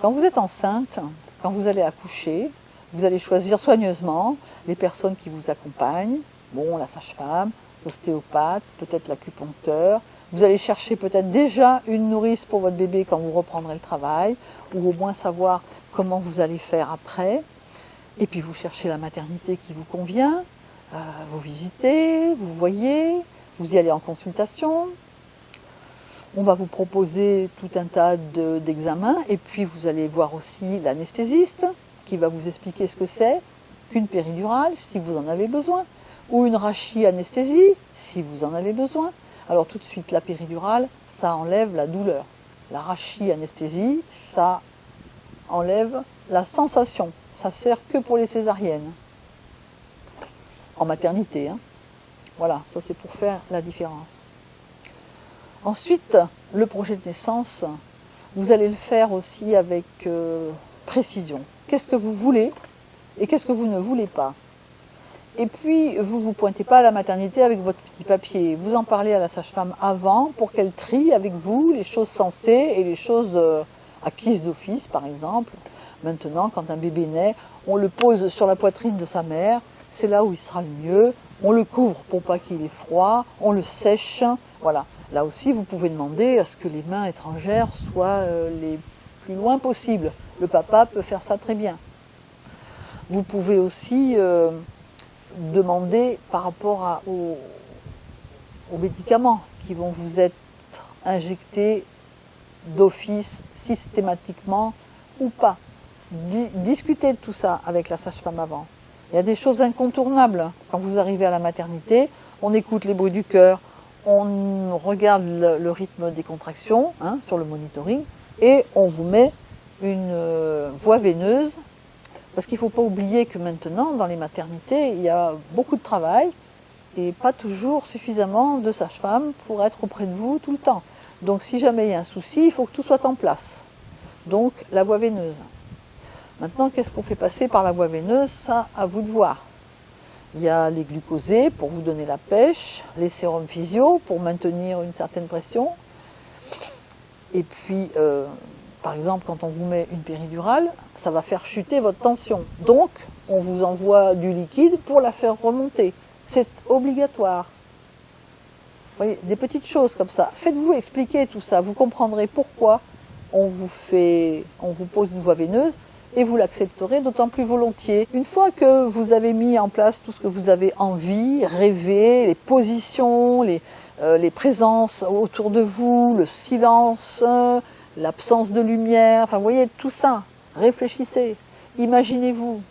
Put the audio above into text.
Quand vous êtes enceinte, quand vous allez accoucher, vous allez choisir soigneusement les personnes qui vous accompagnent. Bon, la sage-femme, l'ostéopathe, peut-être l'acupuncteur. Vous allez chercher peut-être déjà une nourrice pour votre bébé quand vous reprendrez le travail, ou au moins savoir comment vous allez faire après. Et puis vous cherchez la maternité qui vous convient, vous visitez, vous voyez, vous y allez en consultation. On va vous proposer tout un tas d'examens, et puis vous allez voir aussi l'anesthésiste qui va vous expliquer ce que c'est qu'une péridurale si vous en avez besoin, ou une rachianesthésie si vous en avez besoin. Alors tout de suite, la péridurale, ça enlève la douleur. La rachianesthésie, ça enlève la sensation. Ça sert que pour les césariennes. En maternité, hein. Voilà, ça c'est pour faire la différence. Ensuite, le projet de naissance, vous allez le faire aussi avec précision. Qu'est-ce que vous voulez et qu'est-ce que vous ne voulez pas? Et puis, vous ne vous pointez pas à la maternité avec votre petit papier. Vous en parlez à la sage-femme avant pour qu'elle trie avec vous les choses sensées et les choses acquises d'office, par exemple. Maintenant, quand un bébé naît, on le pose sur la poitrine de sa mère. C'est là où il sera le mieux. On le couvre pour pas qu'il ait froid. On le sèche. Voilà. Là aussi, vous pouvez demander à ce que les mains étrangères soient les plus loin possible. Le papa peut faire ça très bien. Vous pouvez aussi demander par rapport aux médicaments qui vont vous être injectés d'office, systématiquement ou pas. Discutez de tout ça avec la sage-femme avant. Il y a des choses incontournables. Quand vous arrivez à la maternité, on écoute les bruits du cœur, on regarde le rythme des contractions sur le monitoring et on vous met une voie veineuse. Parce qu'il ne faut pas oublier que maintenant, dans les maternités, il y a beaucoup de travail et pas toujours suffisamment de sages-femmes pour être auprès de vous tout le temps. Donc si jamais il y a un souci, il faut que tout soit en place. Donc la voie veineuse. Maintenant, qu'est-ce qu'on fait passer par la voie veineuse? Ça, à vous de voir. Il y a les glucosés pour vous donner la pêche, les sérums physio pour maintenir une certaine pression. Et puis, par exemple, quand on vous met une péridurale, ça va faire chuter votre tension. Donc, on vous envoie du liquide pour la faire remonter. C'est obligatoire. Vous voyez, des petites choses comme ça. Faites-vous expliquer tout ça. Vous comprendrez pourquoi on vous pose une voie veineuse et vous l'accepterez d'autant plus volontiers. Une fois que vous avez mis en place tout ce que vous avez envie, rêvé, les positions, les présences autour de vous, le silence, l'absence de lumière, enfin vous voyez tout ça, réfléchissez, imaginez-vous.